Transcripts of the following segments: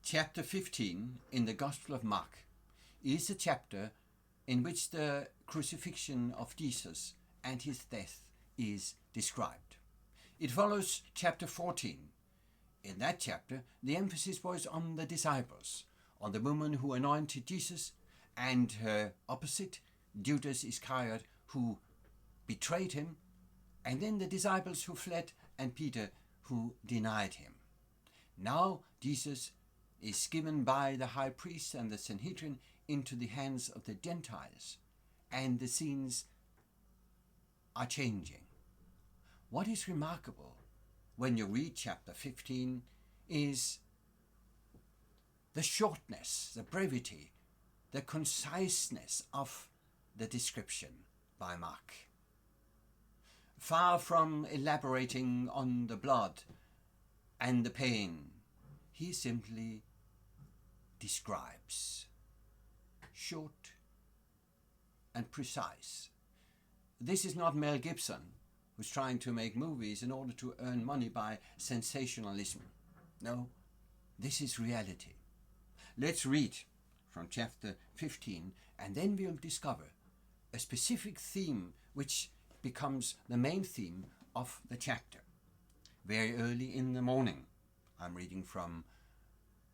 Chapter 15 in the Gospel of Mark is a chapter in which the crucifixion of Jesus and his death is described. It follows chapter 14. In that chapter, the emphasis was on the disciples, on the woman who anointed Jesus, and her opposite, Judas Iscariot, who betrayed him, and then the disciples who fled, and Peter, who denied him. Now Jesus is given by the high priest and the Sanhedrin into the hands of the Gentiles, and the scenes are changing. What is remarkable when you read chapter 15 is the shortness, the brevity, the conciseness of the description by Mark. Far from elaborating on the blood and the pain, he simply describes, short and precise. This is not Mel Gibson, who's trying to make movies in order to earn money by sensationalism. No, this is reality. Let's read from chapter 15, and then we'll discover a specific theme which becomes the main theme of the chapter. Very early in the morning, I'm reading from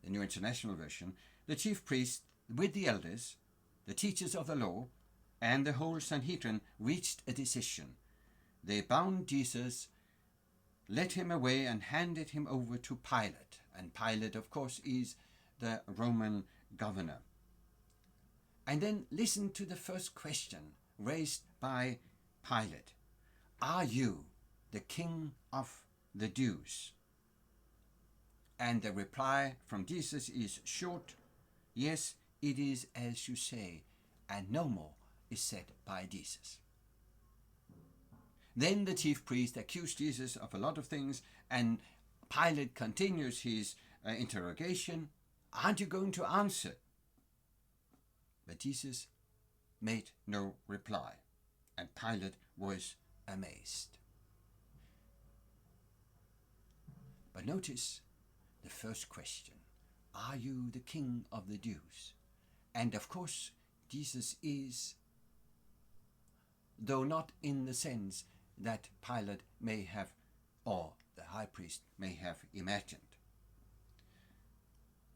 the New International Version, the chief priest with the elders, the teachers of the law, and the whole Sanhedrin reached a decision. They bound Jesus, led him away, and handed him over to Pilate. And Pilate, of course, is the Roman governor. And then listen to the first question raised by Pilate. Are you the king of the Jews? And the reply from Jesus is short, yes, it is as you say, and no more is said by Jesus. Then the chief priest accused Jesus of a lot of things, and Pilate continues his interrogation. Aren't you going to answer? But Jesus made no reply, and Pilate was amazed. But notice the first question. Are you the king of the Jews? And of course, Jesus is, though not in the sense that Pilate may have, or the high priest may have imagined.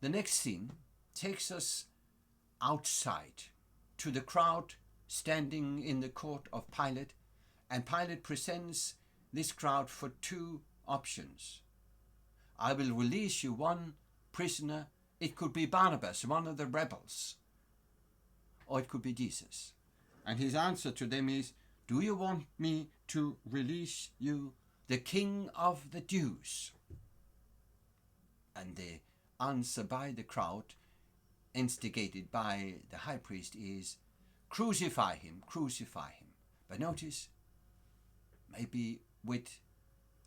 The next scene takes us outside to the crowd standing in the court of Pilate, and Pilate presents this crowd for two options. I will release you one prisoner. It could be Barnabas, one of the rebels, or it could be Jesus. And his answer to them is, do you want me to release you, the king of the Jews? And the answer by the crowd, instigated by the high priest, is, crucify him, crucify him. But notice, maybe with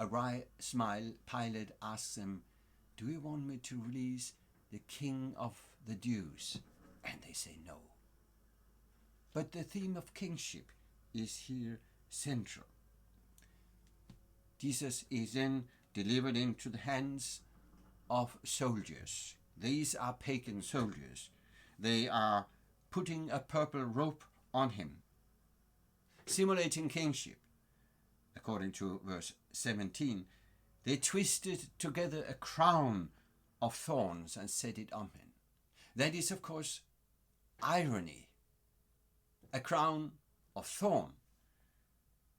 a wry smile, Pilate asks them, do you want me to release the king of the Jews? And they say no. But the theme of kingship is here central. Jesus is then delivered into the hands of soldiers. These are pagan soldiers. They are putting a purple robe on him, simulating kingship. According to verse 17, they twisted together a crown of thorns and set it on him. That is, of course, irony. A crown of thorn.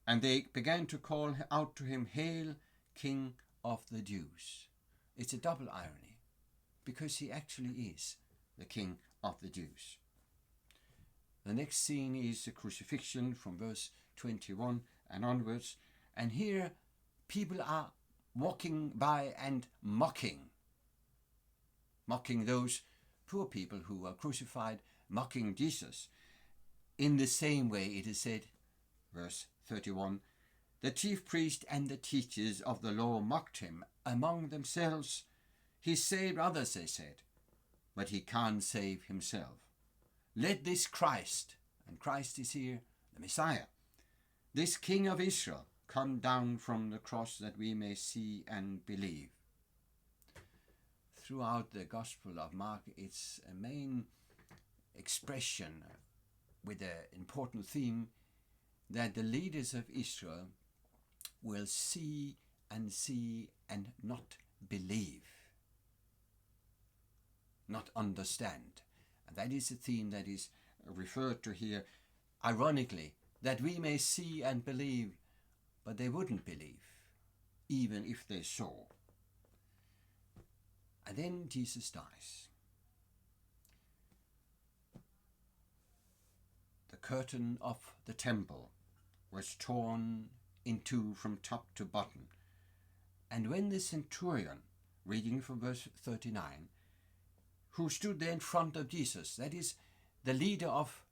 And they began to call out to him, Hail, King of the Jews. It's a double irony, because he actually is the King of the Jews. The next scene is the crucifixion from verse 21 and onwards. And here people are walking by and mocking those poor people who are crucified, mocking Jesus. In the same way it is said, verse 31, the chief priest and the teachers of the law mocked him among themselves. He saved others, they said, but he can't save himself. Let this Christ, and Christ is here the Messiah, this King of Israel, come down from the cross that we may see and believe. throughout the Gospel of Mark, it's a main expression with an important theme that the leaders of Israel will see and not believe, not understand. And that is a theme that is referred to here, ironically, that we may see and believe, but they wouldn't believe, even if they saw. And then Jesus dies. The curtain of the temple was torn in two from top to bottom. And when the centurion, reading from verse 39, who stood there in front of Jesus, that is the leader of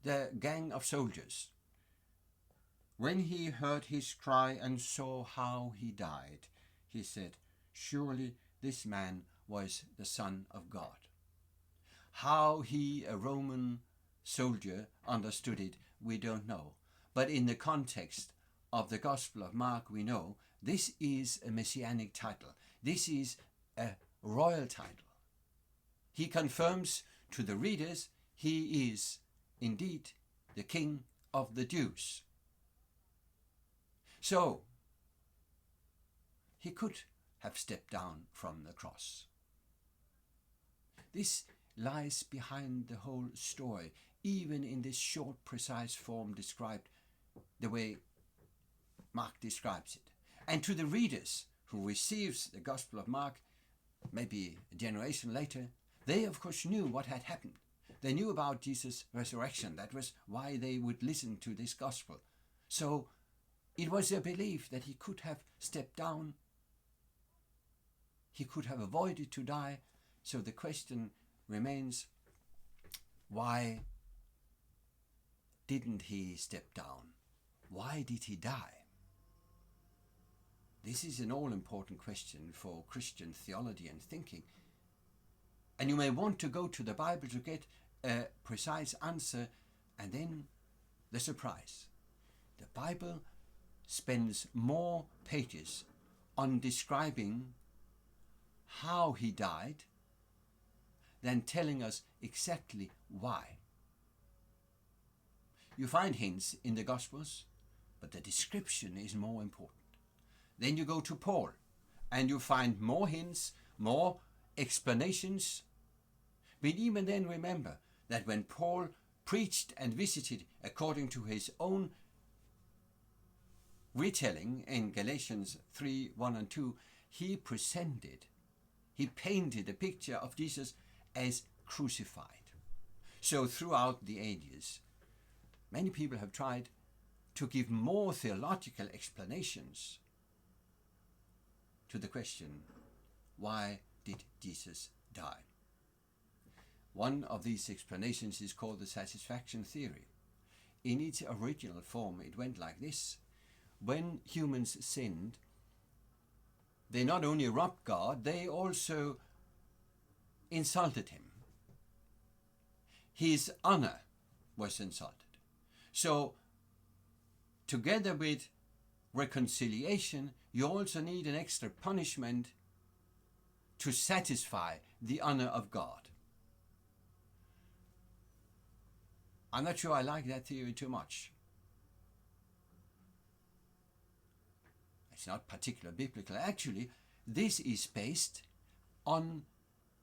the gang of soldiers, when he heard his cry and saw how he died, he said, "Surely this man was the Son of God." How he, a Roman soldier, understood it, we don't know. But in the context of the Gospel of Mark, we know this is a messianic title. This is a royal title. He confirms to the readers he is indeed the King of the Jews. So, he could have stepped down from the cross. This lies behind the whole story, even in this short, precise form described the way Mark describes it. And to the readers who receives the Gospel of Mark, maybe a generation later, they of course knew what had happened. They knew about Jesus' resurrection. That was why they would listen to this Gospel. So it was their belief that he could have stepped down. He could have avoided to die. So the question remains, why didn't he step down? Why did he die? This is an all-important question for Christian theology and thinking. And you may want to go to the Bible to get a precise answer, and then the surprise. The Bible spends more pages on describing how he died than telling us exactly why. You find hints in the Gospels, but the description is more important. Then you go to Paul, and you find more hints, more explanations. But even then, remember that when Paul preached and visited according to his own retelling in Galatians 3:1 and 2, he painted a picture of Jesus as crucified. So throughout the ages, many people have tried to give more theological explanations to the question, why did Jesus die? One of these explanations is called the satisfaction theory. In its original form, it went like this. When humans sinned, they not only robbed God, they also insulted him. His honor was insulted. So, together with reconciliation, you also need an extra punishment to satisfy the honor of God. I'm not sure I like that theory too much. It's not particularly biblical. Actually, this is based on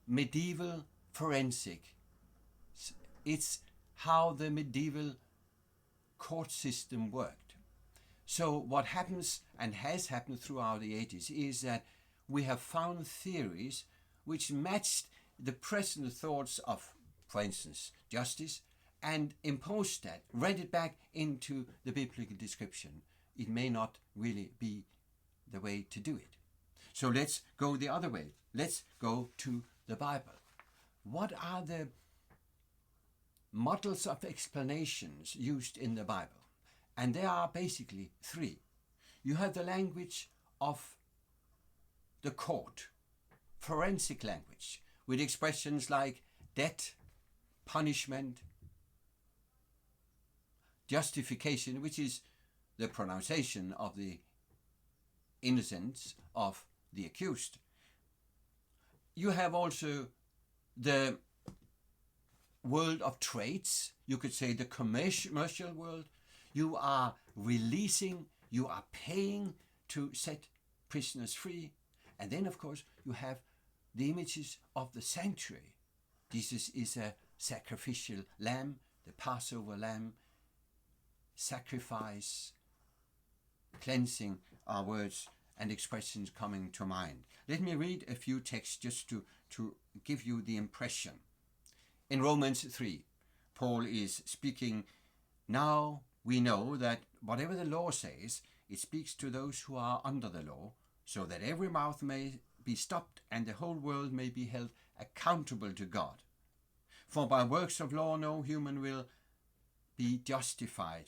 medieval forensic. It's how the medieval court system worked. So what happens and has happened throughout the ages is that we have found theories which matched the present thoughts of, for instance, justice, and imposed that, read it back into the biblical description. It may not really be the way to do it. So let's go the other way. Let's go to the Bible. What are the models of explanations used in the Bible? And there are basically three. You have the language of the court, forensic language, with expressions like death, punishment, justification, which is the pronunciation of the innocence of the accused, you have also the world of trades, you could say the commercial world. You are releasing, you are paying to set prisoners free. And then, of course, you have the images of the sanctuary. Jesus is a sacrificial lamb, the Passover lamb, sacrifice, cleansing are words and expressions coming to mind. Let me read a few texts just to give you the impression. In Romans 3, Paul is speaking, now we know that whatever the law says, it speaks to those who are under the law, so that every mouth may be stopped and the whole world may be held accountable to God. For by works of law no human will be justified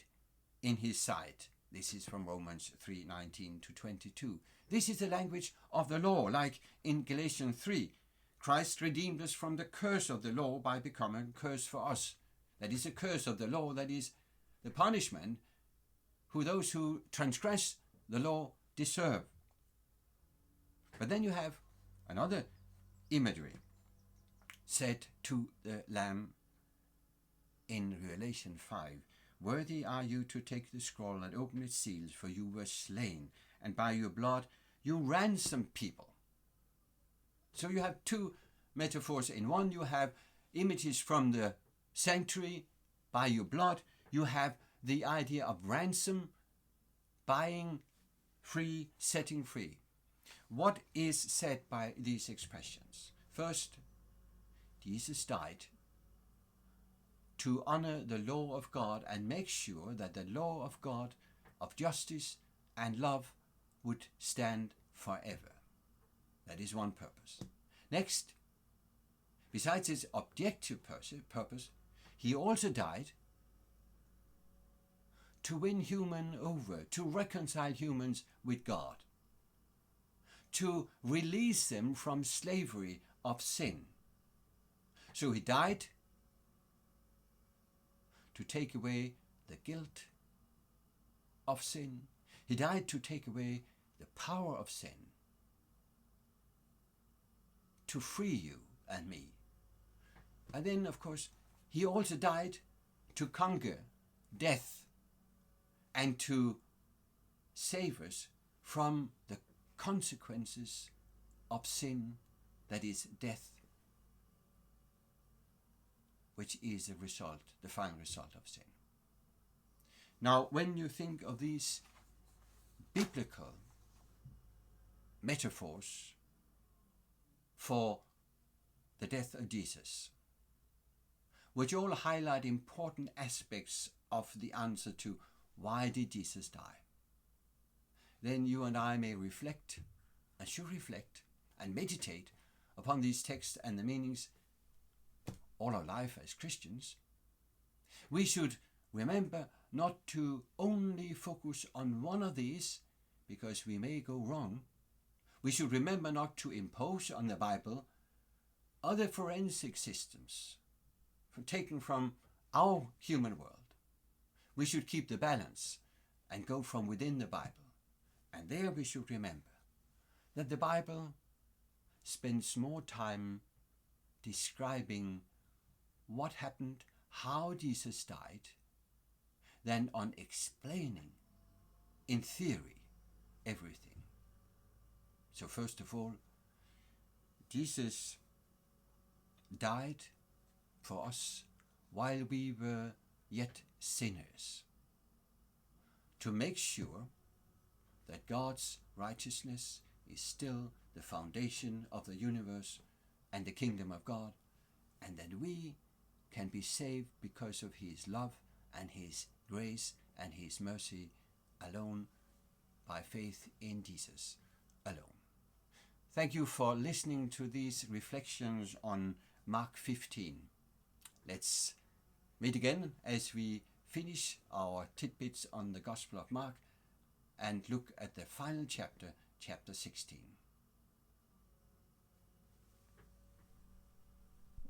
in his sight. This is from Romans 3:19 to 22. This is the language of the law, like in Galatians 3. Christ redeemed us from the curse of the law by becoming a curse for us. That is a curse of the law, that is the punishment who those who transgress the law deserve. But then you have another imagery said to the Lamb in Revelation 5. Worthy are you to take the scroll and open its seals, for you were slain, and by your blood you ransomed people. So you have two metaphors. In one you have images from the sanctuary, by your blood. You have the idea of ransom, buying free, setting free. What is said by these expressions? First, Jesus died to honor the law of God and make sure that the law of God of justice and love would stand forever. That is one purpose. Next, besides its objective purpose, he also died to win human over, to reconcile humans with God, to release them from slavery of sin. So he died to take away the guilt of sin. He died to take away the power of sin, to free you and me. And then, of course, he also died to conquer death and to save us from the consequences of sin, that is death, which is the final result of sin. Now, when you think of these biblical metaphors for the death of Jesus, which all highlight important aspects of the answer to why did Jesus die, then you and I may reflect, and should reflect, and meditate upon these texts and the meanings all our life as Christians. We should remember not to only focus on one of these, because we may go wrong. We should remember not to impose on the Bible other forensic systems taken from our human world. We should keep the balance and go from within the Bible. And there we should remember that the Bible spends more time describing what happened, how Jesus died, than on explaining, in theory, everything. So first of all, Jesus died for us while we were yet sinners, to make sure that God's righteousness is still the foundation of the universe and the kingdom of God, and that we can be saved because of his love and his grace and his mercy alone, by faith in Jesus alone. Thank you for listening to these reflections on Mark 15. Let's meet again as we finish our tidbits on the Gospel of Mark and look at the final chapter, chapter 16.